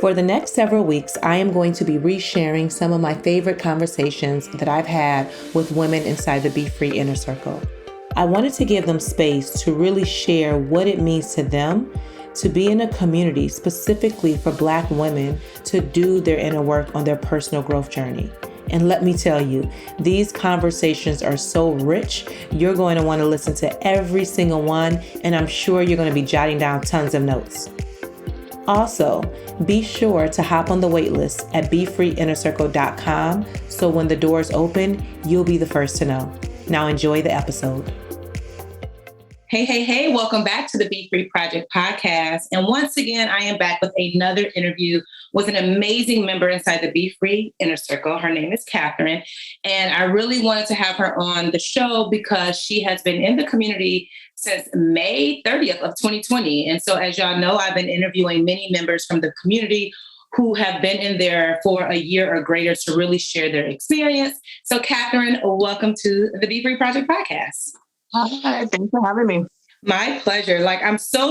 For the next several weeks, I am going to be resharing some of my favorite conversations that I've had with women inside the BeFree Inner Circle. I wanted to give them space to really share what it means to them to be in a community specifically for Black women to do their inner work on their personal growth journey. And let me tell you, these conversations are so rich, you're going to want to listen to every single one, and I'm sure you're going to be jotting down tons of notes. Also, be sure to hop on the waitlist at BeFreeInnerCircle.com so when the doors open, you'll be the first to know. Now enjoy the episode. Hey, welcome back to the BeFree Project podcast. And once again, I am back with another interview with an amazing member inside the BeFree Inner Circle. Her name is Catherine. And I really wanted to have her on the show because she has been in the community since May 30th of 2020. And so as y'all know, I've been interviewing many members from the community who have been in there for a year or greater to really share their experience. So Catherine, welcome to the BeFree Project podcast. Hi, thanks for having me. My pleasure. I'm so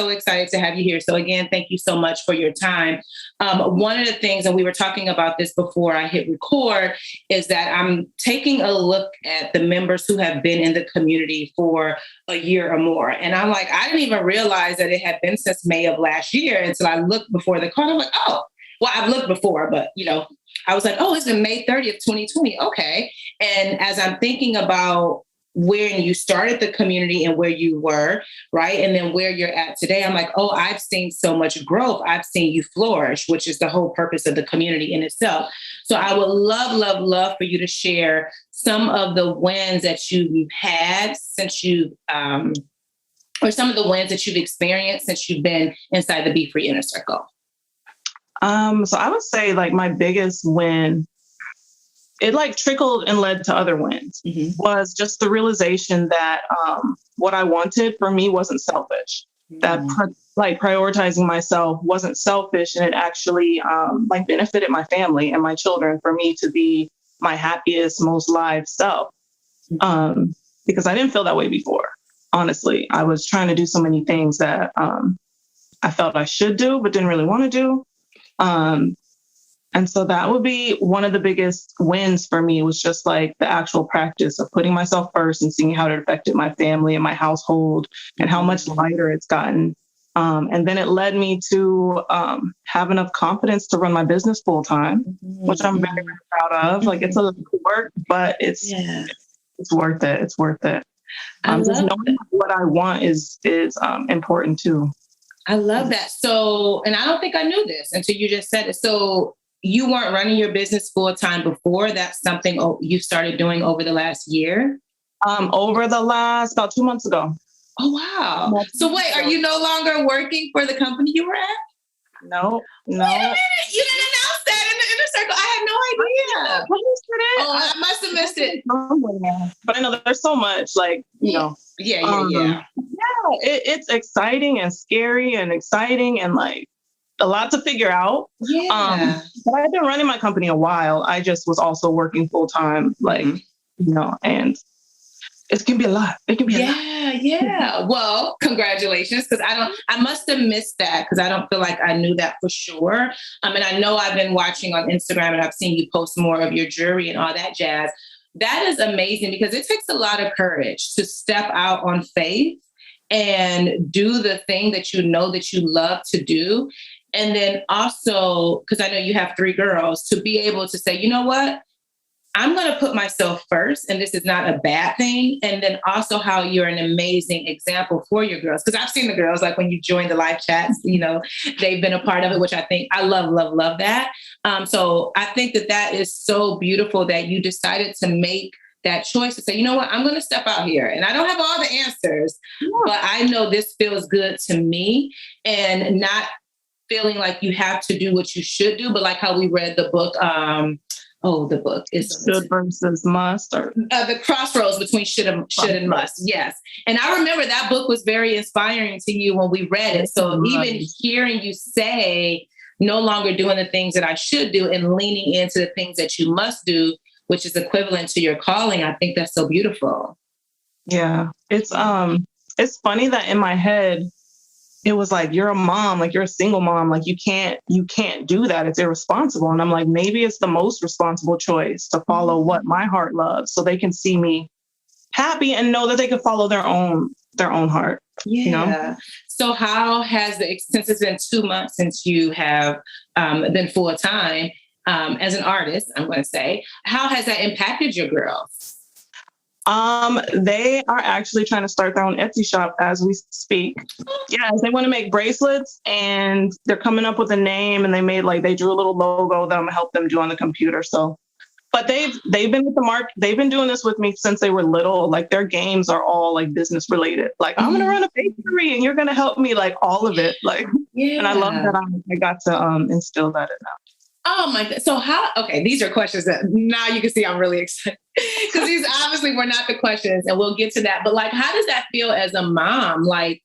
excited to have you here. So again, thank you so much for your time. One of the things, and we were talking about this before I hit record, is that I'm taking a look at the members who have been in the community for a year or more. And I'm like, I didn't even realize that it had been since May of last year until I looked before the call. I'm like, oh, well, I've looked before, but I was like, oh, it's been May 30th, 2020. Okay. And as I'm thinking about when you started the community and where you were, right? And then where you're at today, I'm like, oh, I've seen so much growth. I've seen you flourish, which is the whole purpose of the community in itself. So I would love for you to share some of the wins that you've had since you, or some of the wins that you've experienced since you've been inside the BeFree Inner Circle. So I would say my biggest win, it trickled and led to other wins, was just the realization that what I wanted for me wasn't selfish, that prioritizing myself wasn't selfish, and it actually benefited my family and my children for me to be my happiest, most live self. Because I didn't feel that way before. Honestly, I was trying to do so many things that I felt I should do, but didn't really want to do. And so that would be one of the biggest wins for me, was just the actual practice of putting myself first and seeing how it affected my family and my household and how much lighter it's gotten. And then it led me to have enough confidence to run my business full time, which I'm very, very proud of. It's a little work, but it's worth it. It's worth it. Just knowing what I want is important too. I love that. So, and I don't think I knew this until you just said it. So you weren't running your business full time before. That's something you started doing over the last year? Over the last, about 2 months ago. Oh, wow. So wait, are you no longer working for the company you were at? No. Wait a minute. You didn't announce that in the Inner Circle. I had no idea. Oh, I must have missed it. But I know there's so much, Yeah. Yeah, it's exciting and scary and exciting and a lot to figure out. Yeah. But I've been running my company a while. I just was also working full time, and it can be a lot. It can be a lot. Yeah. Well, congratulations. Because I must have missed that because I don't feel like I knew that for sure. And I know I've been watching on Instagram and I've seen you post more of your jewelry and all that jazz. That is amazing because it takes a lot of courage to step out on faith and do the thing that you know that you love to do. And then also, because I know you have 3 girls, to be able to say, you know what? I'm going to put myself first, and this is not a bad thing. And then also how you're an amazing example for your girls. Because I've seen the girls, when you join the live chats, they've been a part of it, which I think I love that. So I think that is so beautiful that you decided to make that choice to say, you know what, I'm going to step out here. And I don't have all the answers, but I know this feels good to me, and not feeling like you have to do what you should do, but how we read the book, the book is should versus must, or the crossroads between should and must. Yes. And I remember that book was very inspiring to you when we read it. So even hearing you say no longer doing the things that I should do and leaning into the things that you must do, which is equivalent to your calling, I think that's so beautiful. Yeah. It's funny that in my head, it was like, you're a mom, like you're a single mom, like you can't do that. It's irresponsible. And I'm like, maybe it's the most responsible choice to follow what my heart loves, so they can see me happy and know that they can follow their own heart. Yeah. You know? So how has since it's been 2 months since you have been full time as an artist, I'm going to say, how has that impacted your girls? They are actually trying to start their own Etsy shop as we speak. Yes, they want to make bracelets, and they're coming up with a name, and they drew a little logo that I'm gonna help them do on the computer. So, but they've been with the market. They've been doing this with me since they were little. Like their games are all like business related. Like I'm gonna run a bakery, and you're gonna help me. Like all of it. Like, and I love that I got to instill that in them. Oh my God. So okay, these are questions that now you can see I'm really excited because these obviously were not the questions, and we'll get to that. But like, how does that feel as a mom? Like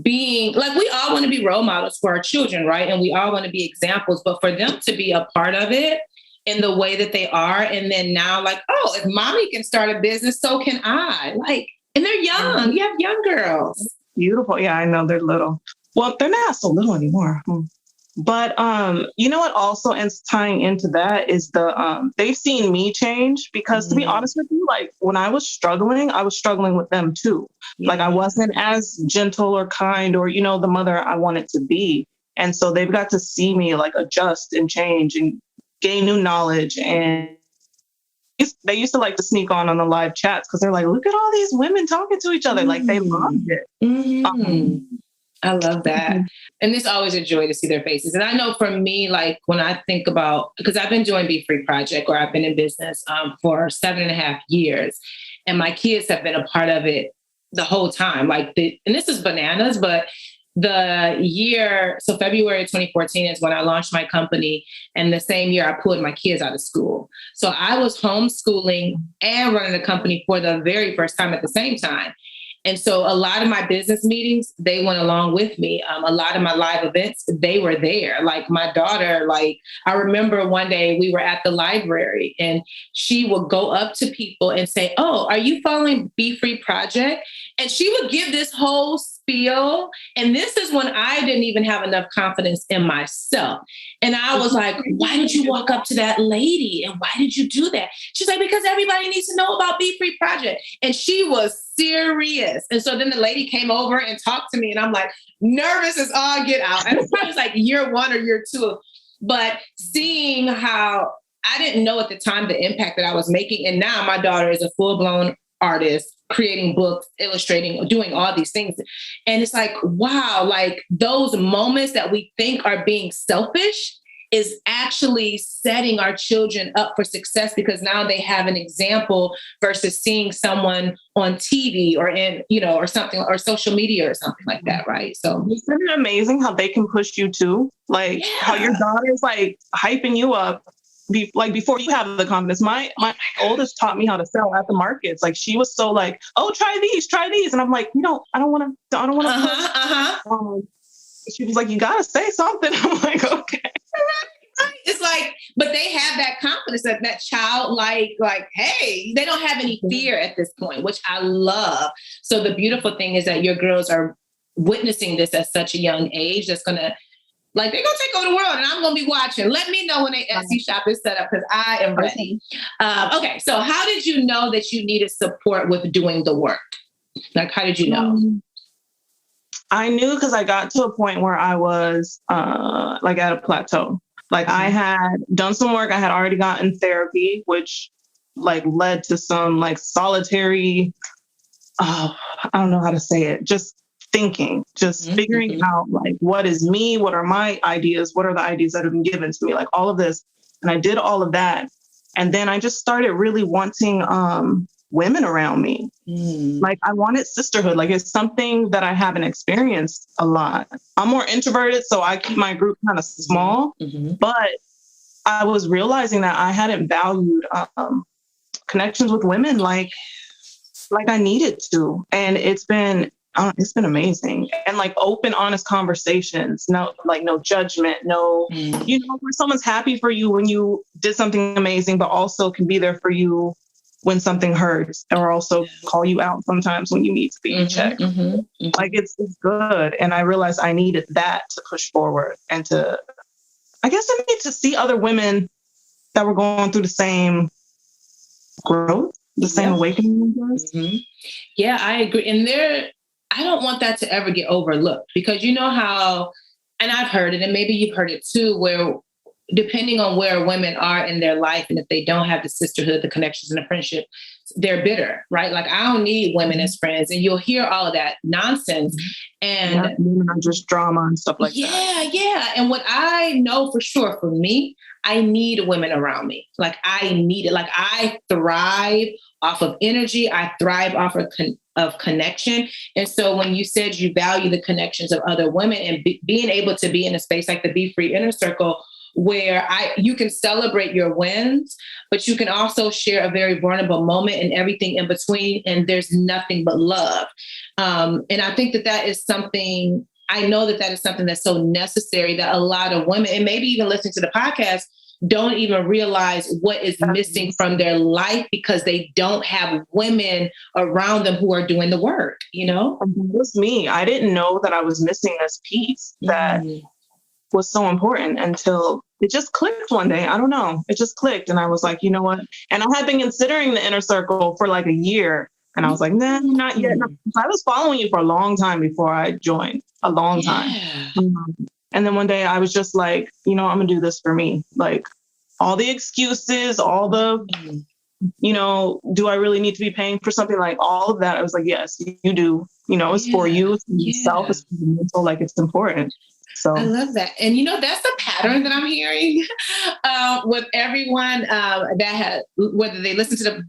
being like, we all want to be role models for our children, right? And we all want to be examples, but for them to be a part of it in the way that they are. And then now like, oh, if mommy can start a business, so can I. Like, and they're young. You have young girls. Beautiful. Yeah, I know they're little. Well, they're not so little anymore. But you know what also is tying into that is they've seen me change, because to be honest with you, like when I was struggling with them too. Yeah. Like I wasn't as gentle or kind or, the mother I wanted to be. And so they've got to see me like adjust and change and gain new knowledge. And they used to like to sneak on the live chats because they're like, look at all these women talking to each other. Like they loved it. Mm-hmm. I love that. And it's always a joy to see their faces. And I know for me, like when I think about, because I've been doing BeFree Project, or I've been in business for 7.5 years, and my kids have been a part of it the whole time. Like and this is bananas, but so February 2014 is when I launched my company. And the same year I pulled my kids out of school. So I was homeschooling and running a company for the very first time at the same time. And so a lot of my business meetings, they went along with me. A lot of my live events, they were there. Like my daughter, like I remember one day we were at the library and she would go up to people and say, oh, are you following BeFree Project? And she would give this whole spiel. And this is when I didn't even have enough confidence in myself. And I was like, why did you walk up to that lady? And why did you do that? She's like, because everybody needs to know about BeFree Project. And she was serious. And so then the lady came over and talked to me, and I'm like, nervous as all get out. And it's probably like year 1 or year 2. But seeing how I didn't know at the time the impact that I was making. And now my daughter is a full-blown artist, creating books, illustrating, doing all these things. And it's like, wow, like those moments that we think are being selfish is actually setting our children up for success, because now they have an example versus seeing someone on TV or in, or something, or social media or something like that. Right. So isn't it amazing how they can push you too? Like how your daughter's like hyping you up. Before you have the confidence. My oldest taught me how to sell at the markets. Like she was so like, oh, try these. And I'm like, I don't want to. She was like, you got to say something. I'm like, okay. It's like, but they have that confidence that child, like, hey, they don't have any fear at this point, which I love. So the beautiful thing is that your girls are witnessing this at such a young age. That's going to, like, they're going to take over the world, and I'm going to be watching. Let me know when their Etsy shop is set up, because I am ready. Okay. So how did you know that you needed support with doing the work? Like, how did you know? I knew because I got to a point where I was like at a plateau. Like I had done some work. I had already gotten therapy, which like led to some like solitary, I don't know how to say it, just thinking, just figuring out like, what is me? What are my ideas? What are the ideas that have been given to me? Like all of this. And I did all of that. And then I just started really wanting women around me. Like I wanted sisterhood. Like it's something that I haven't experienced a lot. I'm more introverted, so I keep my group kind of small, but I was realizing that I hadn't valued connections with women like I needed to. And it's been amazing. And like open, honest conversations, no judgment, where someone's happy for you when you did something amazing, but also can be there for you when something hurts, or also call you out sometimes when you need to be checked. Like it's good. And I realized I needed that to push forward and I need to see other women that were going through the same growth, the same awakening. Yeah, I agree. And I don't want that to ever get overlooked, because you know how, and I've heard it, and maybe you've heard it too, where depending on where women are in their life, and if they don't have the sisterhood, the connections, and the friendship, they're bitter, right? Like, I don't need women as friends. And you'll hear all of that nonsense. And just drama and stuff like that. Yeah. And what I know for sure, for me, I need women around me. Like, I need it. Like, I thrive off of energy. I thrive off of connection. And so when you said you value the connections of other women, and being able to be in a space like the BeFree Inner Circle, where you can celebrate your wins, but you can also share a very vulnerable moment and everything in between. And there's nothing but love. And I think that is something, I know that is something that's so necessary, that a lot of women, and maybe even listening to the podcast, don't even realize what is missing from their life, because they don't have women around them who are doing the work, you know? It was me. I didn't know that I was missing this piece that was so important until it just clicked one day. I don't know. It just clicked. And I was like, you know what? And I had been considering the inner circle for like a year. And I was like, nah, not yet. I was following you for a long time before I joined, a long time. And then one day I was just like, you know, I'm going to do this for me. Like, all the excuses, all the, you know, do I really need to be paying for something? Like, all of that. I was like, yes, you do. You know, it's for you, it's for yourself, it's for your mental, like, it's important. So I love that. And, you know, that's the pattern that I'm hearing with everyone whether they listen to the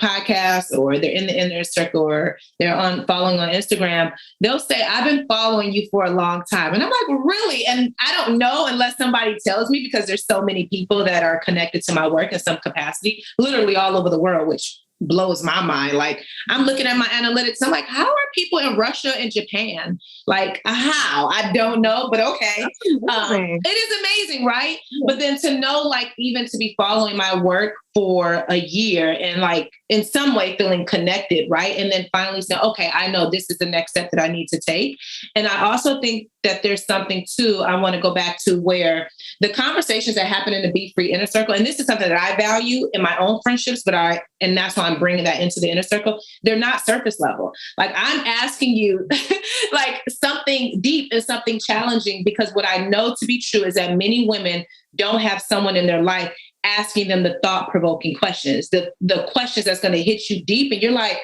podcast, or they're in the inner circle, or they're following on Instagram, they'll say, I've been following you for a long time. And I'm like, really? And I don't know unless somebody tells me, because there's so many people that are connected to my work in some capacity, literally all over the world, which blows my mind. Like, I'm looking at my analytics. I'm like, how are people in Russia and Japan? Like, how? I don't know, but okay. It is amazing, right? But then to know, like, even to be following my work for a year and, like, in some way feeling connected, right? And then finally say, okay, I know this is the next step that I need to take. And I also think that there's something too, I want to go back to, where the conversations that happen in the BeFree Inner Circle, and this is something that I value in my own friendships, and that's why I'm bringing that into the inner circle. They're not surface level. Like, I'm asking you like something deep and something challenging, because what I know to be true is that many women don't have someone in their life asking them the thought-provoking questions, the questions that's going to hit you deep. And you're like,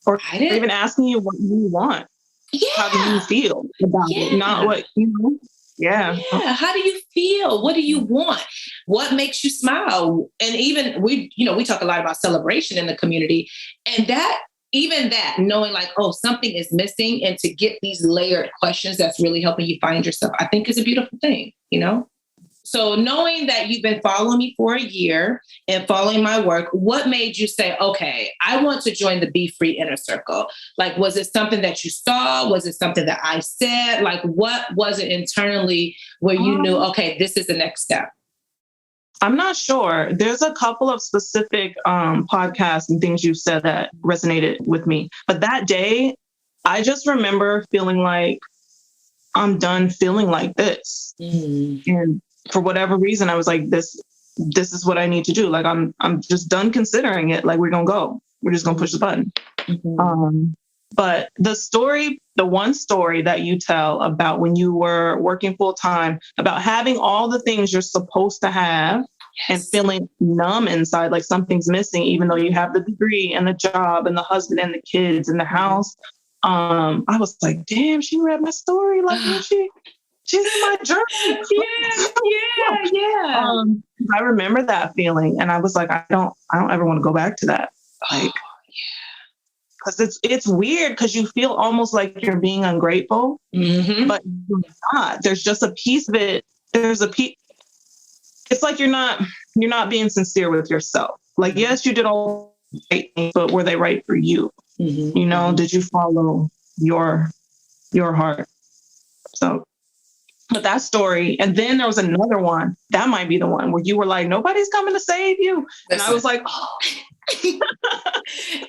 or even asking you what you want. Yeah. How do you feel about it? Not what you know. Yeah. How do you feel? What do you want? What makes you smile? And even we talk a lot about celebration in the community, and even that, knowing like, oh, something is missing, and to get these layered questions that's really helping you find yourself, I think is a beautiful thing, you know? So knowing that you've been following me for a year and following my work, what made you say, okay, I want to join the BeFree Inner Circle? Like, was it something that you saw? Was it something that I said? Like, what was it internally where you knew, okay, this is the next step? I'm not sure. There's a couple of specific podcasts and things you said that resonated with me. But that day, I just remember feeling like I'm done feeling like this. And for whatever reason, I was like, this is what I need to do. Like, I'm just done considering it. Like, we're going to go. We're just going to push the button. But the one story that you tell about when you were working full time, about having all the things you're supposed to have and feeling numb inside, like something's missing, even though you have the degree and the job and the husband and the kids and the house. I was like, damn, she read my story. Like, she's in my journey. Yeah. I remember that feeling, and I was like, I don't ever want to go back to that. Like, because it's weird, because you feel almost like you're being ungrateful, but you're not. There's just a piece of it. There's a piece. It's like you're not being sincere with yourself. Like, yes, you did all right things, but were they right for you? You know, did you follow your heart? So, but that story, and then there was another one, that might be the one where you were like, nobody's coming to save you. And I was like, oh,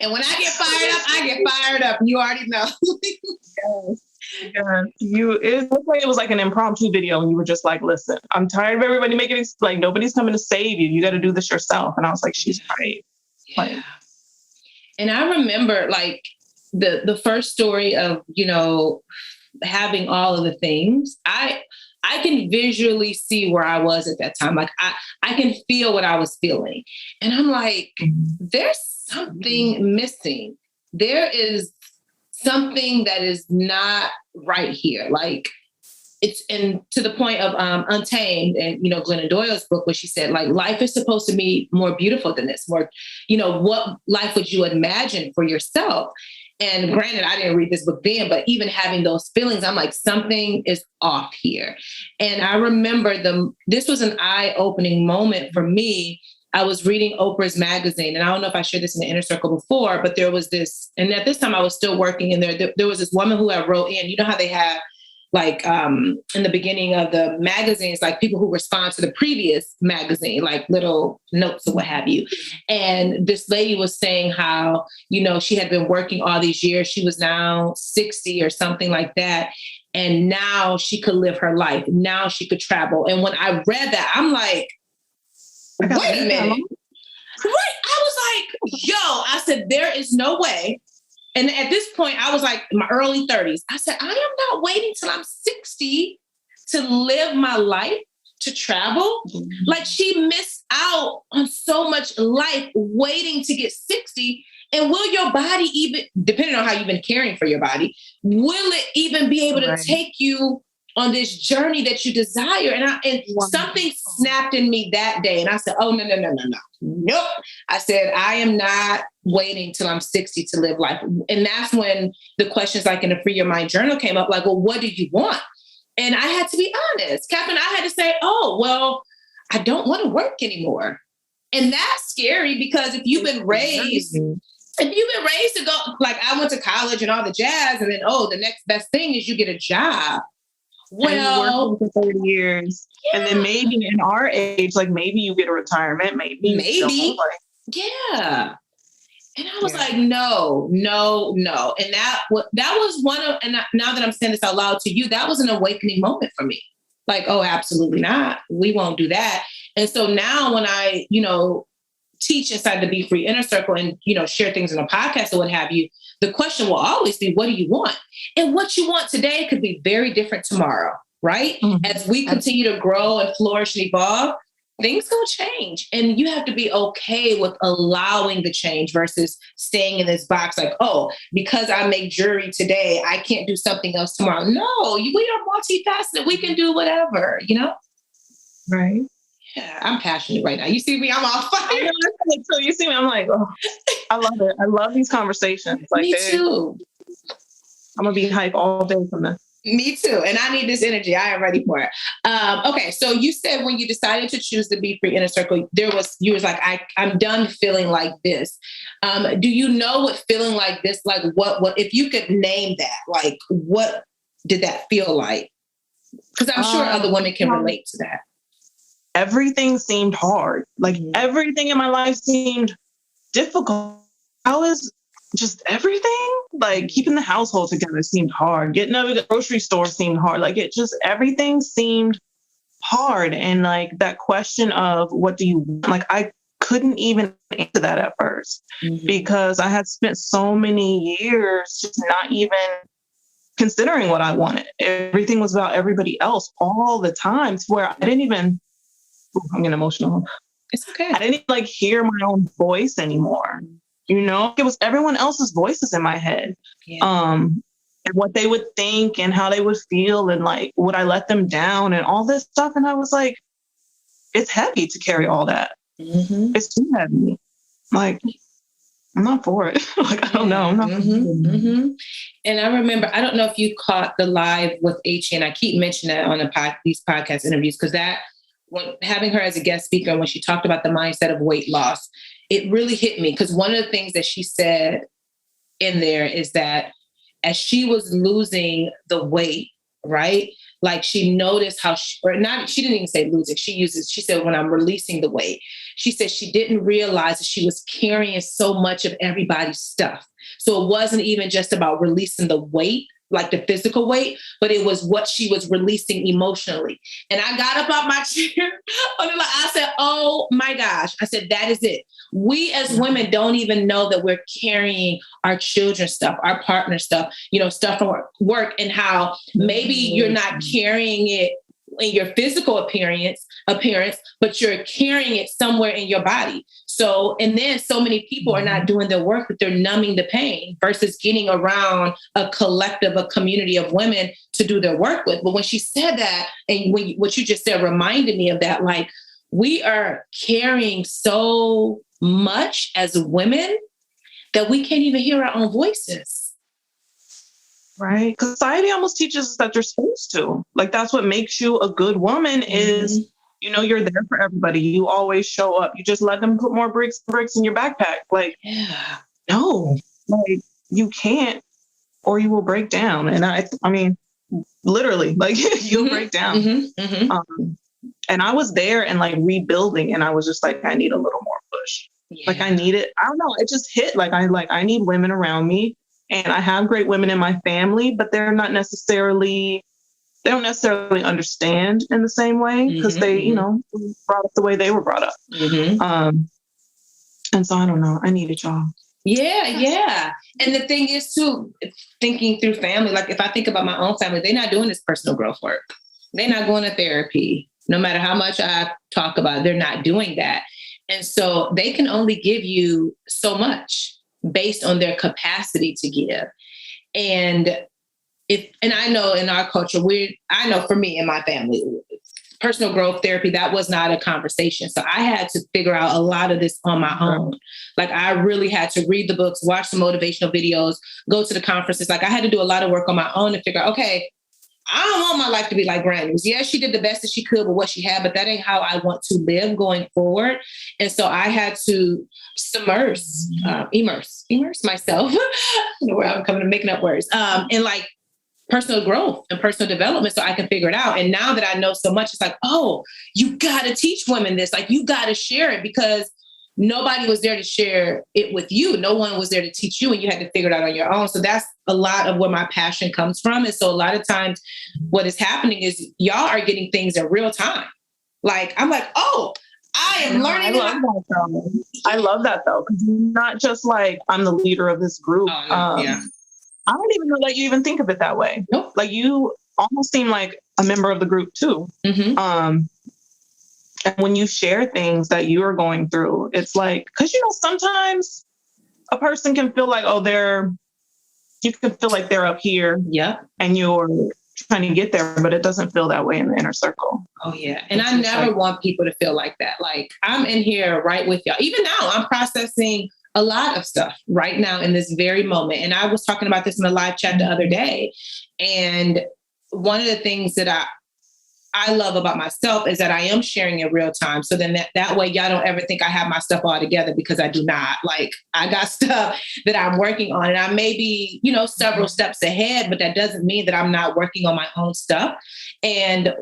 And when I get fired up, I get fired up. You already know. Yes. Yeah. It looked like it was like an impromptu video, and you were just like, listen, I'm tired of everybody making it, like, nobody's coming to save you. You got to do this yourself. And I was like, she's right. Yeah. Like, and I remember like the first story of, having all of the things, I can visually see where I was at that time. Like I can feel what I was feeling. And I'm like, there's something missing. There is something that is not right here. Like it's to the point of Untamed and, Glennon Doyle's book, where she said, like, life is supposed to be more beautiful than this. More, what life would you imagine for yourself? And granted, I didn't read this book then, but even having those feelings, I'm like, something is off here. And I remember this was an eye-opening moment for me. I was reading Oprah's magazine, and I don't know if I shared this in the Inner Circle before, but there was this, and at this time I was still working in there. There was this woman who I wrote in, how they have like in the beginning of the magazines, like people who respond to the previous magazine, like little notes or what have you. And this lady was saying how, she had been working all these years. She was now 60 or something like that. And now she could live her life. Now she could travel. And when I read that, I'm like, wait a minute. Right. I was like, I said, there is no way. And at this point, I was like in my early 30s. I said, I am not waiting till I'm 60 to live my life, to travel. Mm-hmm. Like, she missed out on so much life waiting to get 60. And will your body even, depending on how you've been caring for your body, will it even be able to take you on this journey that you desire? And something snapped in me that day. And I said, oh, no. Nope. I said, I am not waiting till I'm 60 to live life. And that's when the questions like in the Free Your Mind journal came up, like, well, what do you want? And I had to be honest, Catherine. I had to say, oh, well, I don't want to work anymore. And that's scary, because if you've been raised to go, like, I went to college and all the jazz, and then, the next best thing is you get a job. Well, working for 30 years. Yeah. And then maybe in our age, like, maybe you get a retirement, maybe. Yeah. And I was like, no. And that was one of, and now that I'm saying this out loud to you, that was an awakening moment for me. Like, oh, absolutely not. We won't do that. And so now when I, teach inside the BeFree Inner Circle and, share things in a podcast or what have you, the question will always be, what do you want? And what you want today could be very different tomorrow, right? Mm-hmm. As we continue to grow and flourish and evolve, things gonna change. And you have to be okay with allowing the change versus staying in this box like, oh, because I make jewelry today, I can't do something else tomorrow. No, we are multifaceted. We can do whatever, Right. Yeah, I'm passionate right now. You see me, I'm on fire. So you see me, I'm like, oh, I love it. I love these conversations. Like, me too. I'm going to be hype all day from this. Me too. And I need this energy. I am ready for it. Okay. So you said when you decided to choose the BeFree Inner Circle, you was like, I'm done feeling like this. Do you know what feeling like this, like what, if you could name that, like, what did that feel like? Because I'm sure other women can relate to that. Everything seemed hard. Like, everything in my life seemed difficult. I was just everything, like, keeping the household together seemed hard. Getting out of the grocery store seemed hard. Like, everything seemed hard. And like that question of what do you want? Like, I couldn't even answer that at first because I had spent so many years just not even considering what I wanted. Everything was about everybody else all the time, to where I didn't even, I'm getting emotional. It's okay. I didn't like hear my own voice anymore. It was everyone else's voices in my head. Yeah. And what they would think and how they would feel, and like, would I let them down and all this stuff. And I was like, it's heavy to carry all that. Mm-hmm. It's too heavy. Like, I'm not for it. Like, I don't know. I'm not. Mm-hmm. And I remember, I don't know if you caught the live with H, and I keep mentioning that on these podcast interviews, because when having her as a guest speaker, when she talked about the mindset of weight loss, it really hit me, because one of the things that she said in there is that as she was losing the weight, right? Like she noticed how she didn't even say losing. She said, when I'm releasing the weight, she said she didn't realize that she was carrying so much of everybody's stuff. So it wasn't even just about releasing the weight, like the physical weight, but it was what she was releasing emotionally. And I got up out my chair. I said, oh my gosh. I said, that is it. We as women don't even know that we're carrying our children's stuff, our partner stuff, stuff from work, and how maybe you're not carrying it in your physical appearance, but you're carrying it somewhere in your body. So, and then so many people are not doing their work, but they're numbing the pain versus getting around a collective, a community of women to do their work with. But when she said that, and what you just said reminded me of that, like we are carrying so much as women that we can't even hear our own voices. Right. Because society almost teaches us that you're supposed to. Like, that's what makes you a good woman is, you're there for everybody. You always show up. You just let them put more bricks in your backpack. Like, no, like you can't, or you will break down. And I mean, literally, like you'll break down. And I was there and like rebuilding, and I was just like, I need a little more push. Like I need it. I don't know. It just hit. I need women around me. And I have great women in my family, but they don't necessarily understand in the same way because they, brought up the way they were brought up. And so I don't know. I needed y'all. Yeah. And the thing is too, thinking through family, like if I think about my own family, they're not doing this personal growth work. They're not going to therapy. No matter how much I talk about it, they're not doing that. And so they can only give you so much based on their capacity to give. And I know in our culture, I know for me and my family, personal growth therapy, that was not a conversation. So I had to figure out a lot of this on my own. Like I really had to read the books, watch the motivational videos, go to the conferences. Like I had to do a lot of work on my own to figure out, okay, I don't want my life to be like Granny's. Yeah, she did the best that she could with what she had, but that ain't how I want to live going forward. And so I had to immerse myself. Where I'm coming to making up words. In like personal growth and personal development so I can figure it out. And now that I know so much, it's like, oh, you got to teach women this. Like you got to share it because nobody was there to share it with you. No one was there to teach you and you had to figure it out on your own. So that's a lot of where my passion comes from. And so a lot of times what is happening is y'all are getting things in real time. Like, I'm like, oh, I am learning. I love that though. Not just like I'm the leader of this group. I don't even know that you even think of it that way. Nope. Like you almost seem like a member of the group too. And when you share things that you are going through, it's like, because, sometimes a person can feel like, you can feel like they're up here. Yeah. And you're trying to get there, but it doesn't feel that way in the inner circle. Oh, yeah. And I never want people to feel like that. Like I'm in here right with y'all. Even now, I'm processing a lot of stuff right now in this very moment. And I was talking about this in the live chat the other day. And one of the things that I love about myself is that I am sharing in real time. So then that way, y'all don't ever think I have my stuff all together because I do not. Like I got stuff that I'm working on and I may be, several steps ahead, but that doesn't mean that I'm not working on my own stuff. And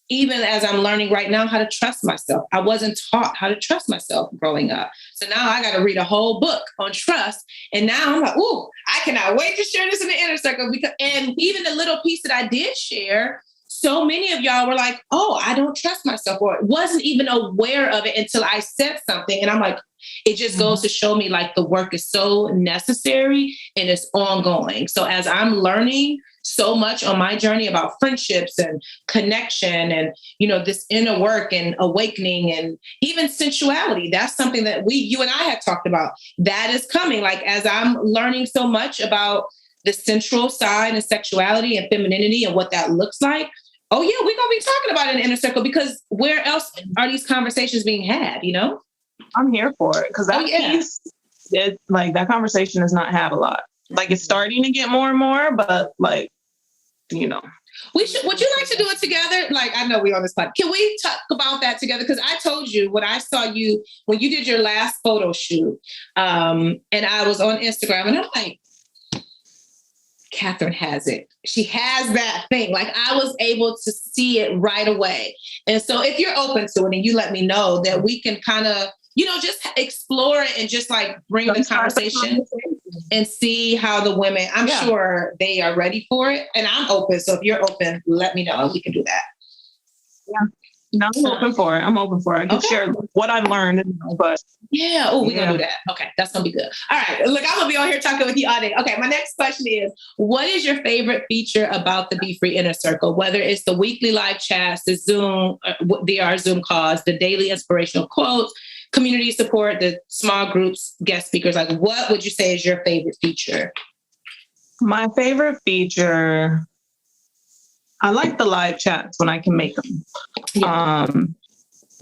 even as I'm learning right now how to trust myself, I wasn't taught how to trust myself growing up. So now I got to read a whole book on trust. And now I'm like, ooh, I cannot wait to share this in the inner circle and even the little piece that I did share, so many of y'all were like, oh, I don't trust myself, or wasn't even aware of it until I said something. And I'm like, it just goes to show me like the work is so necessary and it's ongoing. So as I'm learning so much on my journey about friendships and connection and, this inner work and awakening and even sensuality, that's something that you and I have talked about. That is coming. Like as I'm learning so much about the sensual side and sexuality and femininity and what that looks like. Oh yeah, we're going to be talking about it in the inner circle because where else are these conversations being had, I'm here for it because that piece, that conversation is not had a lot. Like it's starting to get more and more, but would you like to do it together? Like, I know we're on this podcast. Can we talk about that together? Because I told you when I saw you, when you did your last photo shoot, and I was on Instagram and I'm like, Catherine has it. She has that thing. Like I was able to see it right away. And so if you're open to it and you let me know that we can kind of, just explore it and just like bring the conversation and see how the women, I'm sure they are ready for it. And I'm open. So if you're open, let me know. We can do that. Yeah. No, I'm open for it. I can share what I've learned, but yeah. Oh, we're gonna do that. Okay, that's gonna be good. All right. Look, I'm gonna be on here talking with you all day. Okay, my next question is: what is your favorite feature about the BeFree Inner Circle? Whether it's the weekly live chats, the Zoom, our Zoom calls, the daily inspirational quotes, community support, the small groups, guest speakers. Like, what would you say is your favorite feature? My favorite feature. I like the live chats when I can make them. Yeah.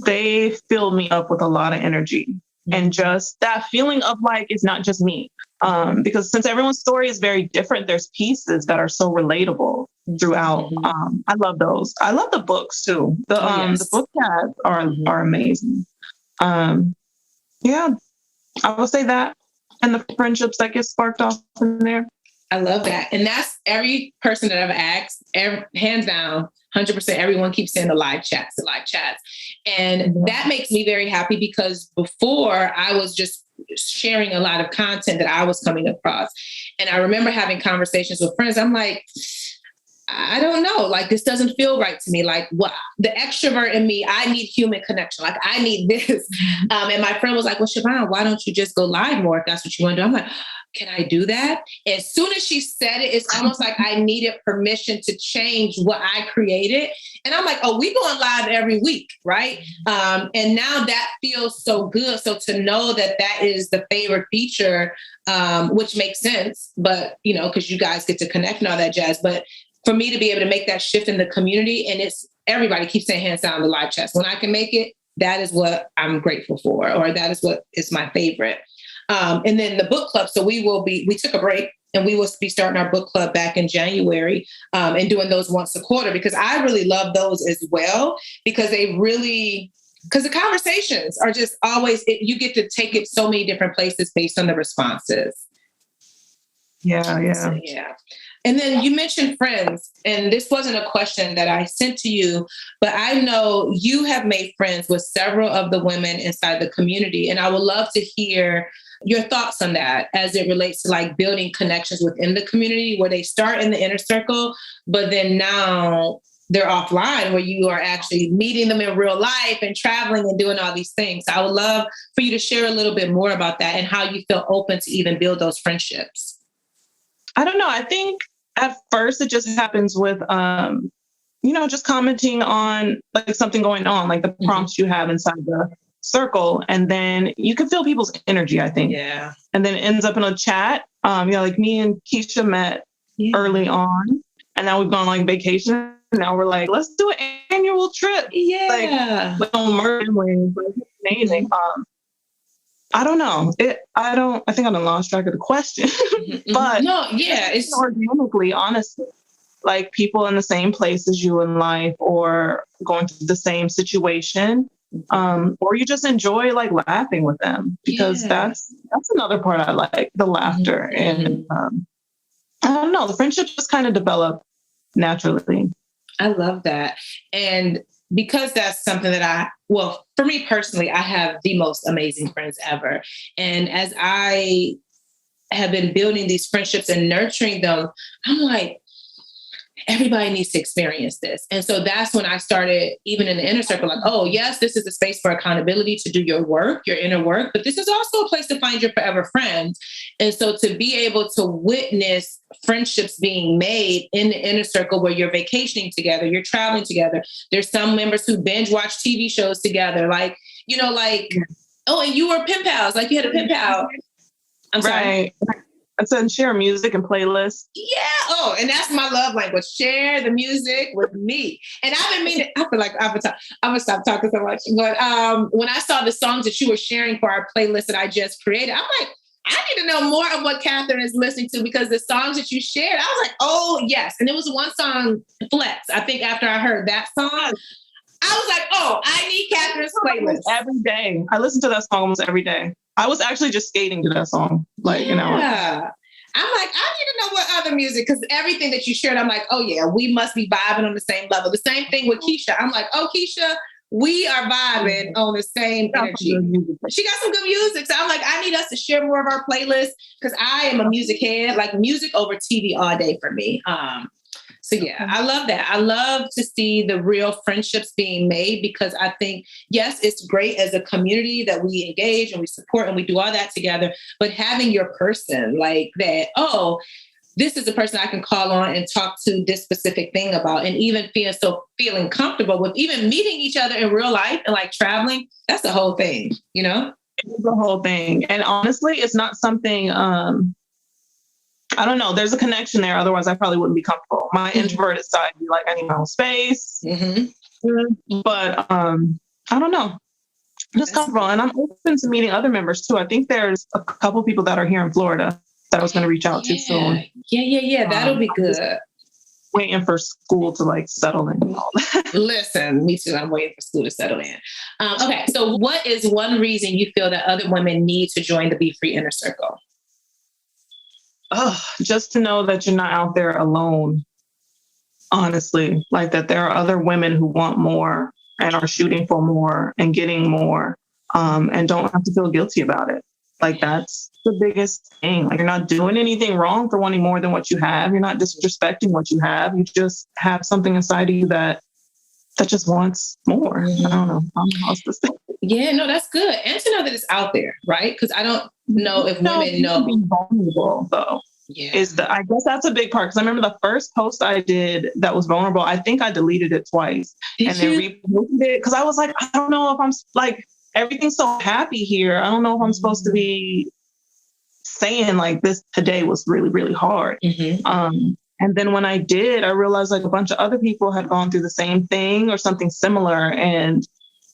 They fill me up with a lot of energy and just that feeling of like, it's not just me. Because since everyone's story is very different, there's pieces that are so relatable throughout. I love those. I love the books too. The book chats are amazing. Yeah, I will say that. And the friendships that get sparked off in there. I love that. And that's every person that I've asked, hands down, 100%, everyone keeps saying the live chats. And that makes me very happy because before I was just sharing a lot of content that I was coming across. And I remember having conversations with friends. I'm like, I don't know, like, this doesn't feel right to me. Like what the extrovert in me, I need human connection. Like I need this. And my friend was like, well, Siobhan, why don't you just go live more if that's what you want to do? I'm like, can I do that? As soon as she said it, it's almost like I needed permission to change what I created. And I'm like, oh, we going live every week, right? And now that feels so good. So to know that that is the favorite feature, which makes sense, but, because you guys get to connect and all that jazz. But for me to be able to make that shift in the community, and it's everybody keeps saying hands down the live chats. When I can make it, that is what I'm grateful for, or that is what is my favorite. And then the book club. So we took a break and we will be starting our book club back in January and doing those once a quarter, because I really love those as well, because because the conversations are just always, you get to take it so many different places based on the responses. Yeah. So, yeah. And then you mentioned friends, and this wasn't a question that I sent to you, but I know you have made friends with several of the women inside the community. And I would love to hear your thoughts on that as it relates to like building connections within the community where they start in the inner circle, but then now they're offline where you are actually meeting them in real life and traveling and doing all these things. So I would love for you to share a little bit more about that and how you feel open to even build those friendships. I don't know. I think at first it just happens with, just commenting on like something going on, like the prompts you have inside the circle. And then you can feel people's energy, I think. Yeah. And then it ends up in a chat. Like me and Keisha met early on, and now we've gone like vacation. Now we're like, let's do an annual trip. Yeah. Like it's amazing. I don't know. I think I lost track of the question. But no, yeah, it's organically, honestly, like people in the same place as you in life or going through the same situation. Or you just enjoy like laughing with them, because that's another part I like, the laughter. And I don't know, the friendship just kind of developed naturally. I love that. And because that's something that for me personally, I have the most amazing friends ever. And as I have been building these friendships and nurturing them, I'm like, everybody needs to experience this. And so that's when I started, even in the inner circle, like, oh, yes, this is a space for accountability to do your work, your inner work, but this is also a place to find your forever friends. And so to be able to witness friendships being made in the inner circle where you're vacationing together, you're traveling together. There's some members who binge watch TV shows together, like, oh, and you were pen pals, like you had a pen pal. I'm sorry. Right. And so share music and playlists. Yeah. Oh, and that's my love language. Share the music with me. And I've been meaning, I feel like I'm gonna stop talking so much. But when I saw the songs that you were sharing for our playlist that I just created, I'm like, I need to know more of what Catherine is listening to, because the songs that you shared, I was like, oh yes. And it was one song, Flex. I think after I heard that song, I was like, oh, I need Catherine's playlist. Every day. I listen to that song almost every day. I was actually just skating to that song, like, I'm like, I need to know what other music, because everything that you shared, I'm like, oh yeah, we must be vibing on the same level. The same thing with Keisha. I'm like, oh, Keisha, we are vibing on the same energy. She got some good music. So I'm like, I need us to share more of our playlists, because I am a music head, like music over TV all day for me. So yeah, I love that. I love to see the real friendships being made, because I think, yes, it's great as a community that we engage and we support and we do all that together, but having your person like that, oh, this is a person I can call on and talk to this specific thing about, and even feeling comfortable with even meeting each other in real life and like traveling, that's the whole thing, you know? It's the whole thing. And honestly, it's not something, I don't know. There's a connection there. Otherwise, I probably wouldn't be comfortable. My introverted side would be like, I need my own space. But I don't know. I'm just comfortable. And I'm open to meeting other members too. I think there's a couple people that are here in Florida that I was going to reach out to soon. Yeah. That'll be good. Waiting for school to like settle in and all that. Listen, me too. I'm waiting for school to settle in. Okay. So what is one reason you feel that other women need to join the BeFree Inner Circle? Oh, just to know that you're not out there alone, honestly, like that there are other women who want more and are shooting for more and getting more, and don't have to feel guilty about it. Like that's the biggest thing. Like you're not doing anything wrong for wanting more than what you have. You're not disrespecting what you have. You just have something inside of you that just wants more. I don't know how else to say. Yeah, no, that's good. And to know that it's out there, right? Because I don't know if women know. Being vulnerable, though, I guess that's a big part. Because I remember the first post I did that was vulnerable, I think I deleted it twice and then reposted it. Because I was like, I don't know if I'm like, everything's so happy here. I don't know if I'm supposed to be saying like this today was really, really hard. And then when I did, I realized like a bunch of other people had gone through the same thing or something similar. And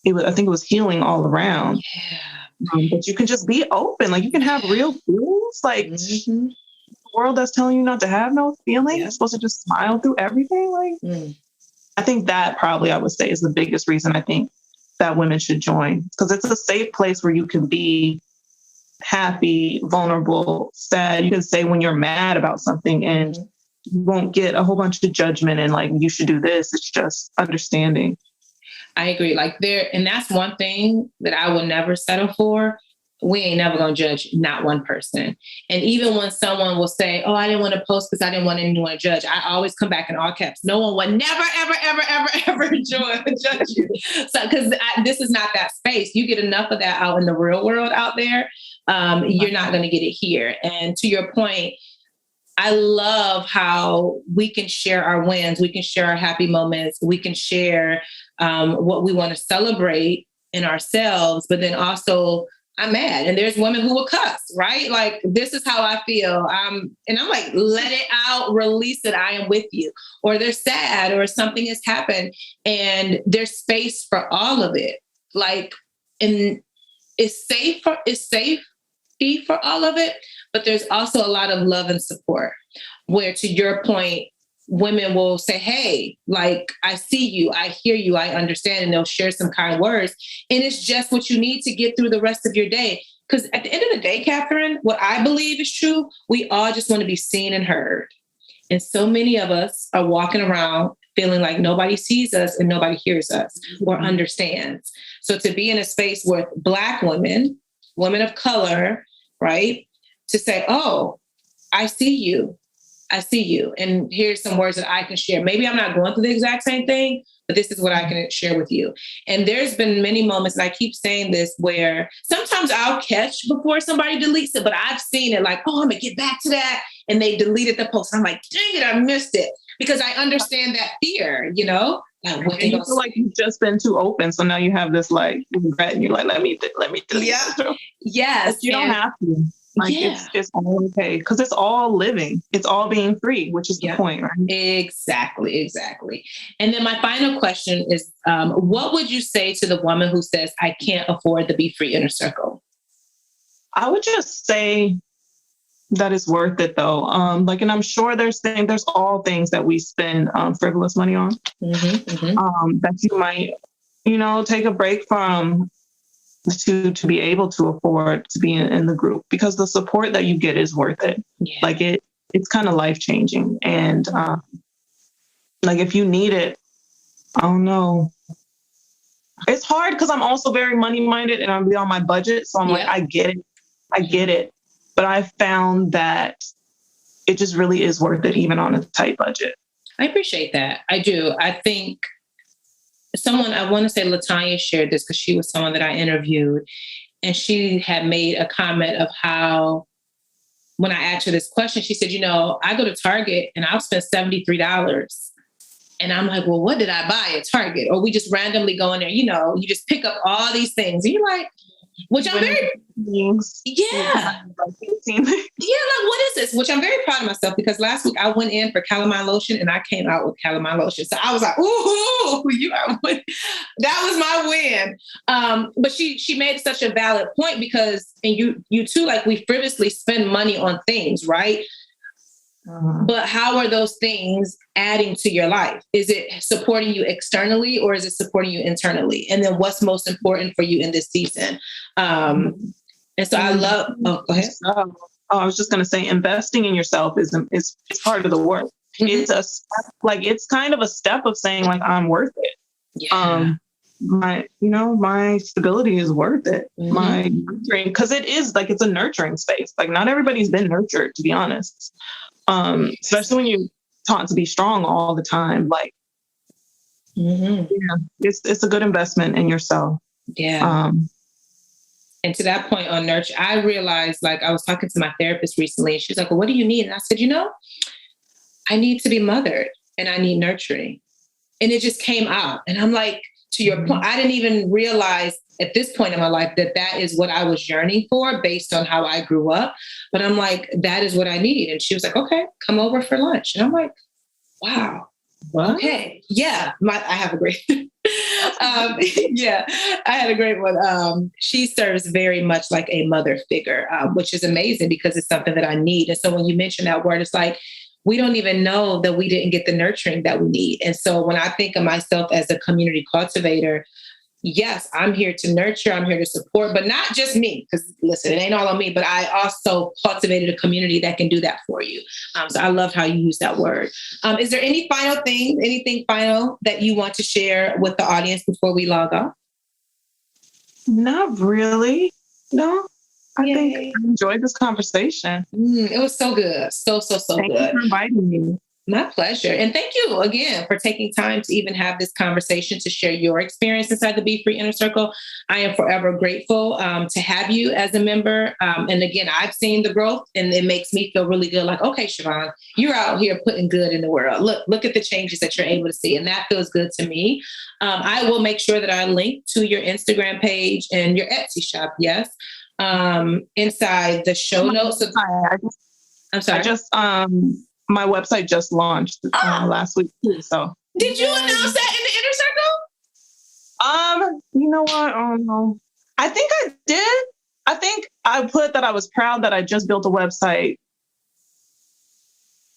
I think it was healing all around. But you can just be open. Like you can have real feelings. Like the world that's telling you not to have no feelings. You're supposed to just smile through everything. Like I think that probably I would say is the biggest reason I think that women should join. Because it's a safe place where you can be happy, vulnerable, sad. You can say when you're mad about something and you won't get a whole bunch of judgment and like, you should do this. It's just understanding. I agree. Like and that's one thing that I will never settle for. We ain't never going to judge not one person. And even when someone will say, oh, I didn't want to post because I didn't want anyone to judge, I always come back in all caps. No one would never, ever, ever, ever, ever judge you. So, because this is not that space. You get enough of that out in the real world out there. You're not going to get it here. And to your point, I love how we can share our wins. We can share our happy moments. We can share what we want to celebrate in ourselves, but then also I'm mad. And there's women who will cuss, right? Like, this is how I feel. And I'm like, let it out, release it. I am with you. Or they're sad or something has happened and there's space for all of it. Like, and it's safety for all of it, but there's also a lot of love and support where, to your point, women will say, hey, like, I see you, I hear you, I understand, and they'll share some kind words. And it's just what you need to get through the rest of your day. Because at the end of the day, Catherine, what I believe is true, we all just want to be seen and heard. And so many of us are walking around feeling like nobody sees us and nobody hears us or understands. So to be in a space with Black women, women of color, right, to say, oh, I see you. I see you. And here's some words that I can share. Maybe I'm not going through the exact same thing, but this is what I can share with you. And there's been many moments, and I keep saying this, where sometimes I'll catch before somebody deletes it, but I've seen it like, oh, I'm going to get back to that. And they deleted the post. I'm like, dang it, I missed it. Because I understand that fear, you know? And you feel like you've just been too open. So now you have this like regret and you're like, let me delete it. Yes. But you don't have to. Like it's all okay because it's all living. It's all being free, which is the point, right? Exactly. And then my final question is, what would you say to the woman who says, I can't afford the BeFree Inner Circle? I would just say that it's worth it though. And I'm sure there's all things that we spend frivolous money on that you might, take a break from to be able to afford to be in the group, because the support that you get is worth it. Yeah. Like it's kind of life-changing. And like if you need it, I don't know. It's hard because I'm also very money-minded and I'm on my budget. So I'm like, I get it. But I found that it just really is worth it, even on a tight budget. I appreciate that. I do. I think I want to say LaTanya shared this because she was someone that I interviewed, and she had made a comment of how, when I asked her this question, she said, I go to Target and I'll spend $73. And I'm like, well, what did I buy at Target? Or we just randomly go in there, you just pick up all these things. And you're like, which I'm very, yeah, like, what is this? Which I'm very proud of myself, because last week I went in for calamine lotion and I came out with calamine lotion. So I was like, ooh, that was my win. But she made such a valid point, because, and you too, like, we frivolously spend money on things, right? But how are those things adding to your life? Is it supporting you externally, or is it supporting you internally? And then what's most important for you in this season? And so I love, go ahead. I was just going to say, investing in yourself is part of the work. It's a step, like, it's kind of a step of saying, like, I'm worth it. Yeah. My stability is worth it. My nurturing, because it is like, it's a nurturing space. Like, not everybody's been nurtured, to be honest. Especially when you're taught to be strong all the time. Like, it's a good investment in yourself. Yeah. And to that point on nurture, I realized, like, I was talking to my therapist recently, and she's like, well, what do you need? And I said, I need to be mothered and I need nurturing. And it just came out. And I'm like, to your point, I didn't even realize at this point in my life that is what I was yearning for based on how I grew up. But I'm like, that is what I need. And she was like, okay, come over for lunch. And I'm like, wow. What? Okay. Yeah. I have a great, I had a great one. She serves very much like a mother figure, which is amazing because it's something that I need. And so when you mention that word, it's like, we don't even know that we didn't get the nurturing that we need. And so when I think of myself as a community cultivator, yes, I'm here to nurture, I'm here to support, but not just me, because listen, it ain't all on me, but I also cultivated a community that can do that for you. So I love how you use that word. Is there anything final that you want to share with the audience before we log off? Not really. No. I think I enjoyed this conversation. It was so good. So good. Thank you for inviting me. My pleasure. And thank you again for taking time to even have this conversation, to share your experience inside the BeFree Inner Circle. I am forever grateful to have you as a member. And again, I've seen the growth, and it makes me feel really good. Like, okay, Siobhan, you're out here putting good in the world. Look at the changes that you're able to see. And that feels good to me. I will make sure that I link to your Instagram page and your Etsy shop. Yes. Inside the show notes. I'm sorry. My website just launched last week too. So did you announce that in the Inner Circle? You know what? Oh no. I think I did. I think I put that I was proud that I just built a website,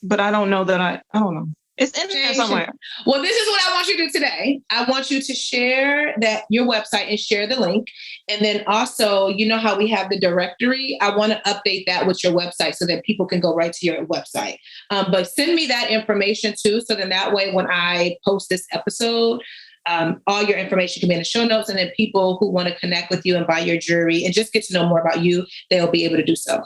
but I don't know that I don't know. It's in there somewhere. Well, this is what I want you to do today. I want you to share your website and share the link. And then also, you know how we have the directory? I want to update that with your website so that people can go right to your website. But send me that information too. So then that way, when I post this episode, all your information can be in the show notes. And then people who want to connect with you and buy your jewelry and just get to know more about you, they'll be able to do so.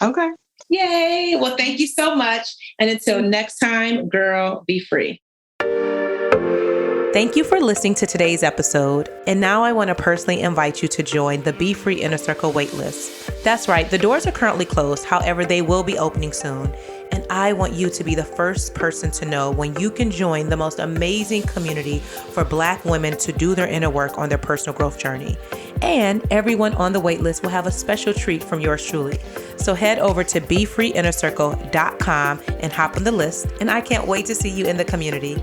Okay. Yay. Well, thank you so much. And until next time, girl, be free. Thank you for listening to today's episode. And now I want to personally invite you to join the BeFree Inner Circle waitlist. That's right. The doors are currently closed. However, they will be opening soon. And I want you to be the first person to know when you can join the most amazing community for Black women to do their inner work on their personal growth journey. And everyone on the waitlist will have a special treat from yours truly. So head over to BeFreeInnerCircle.com and hop on the list. And I can't wait to see you in the community.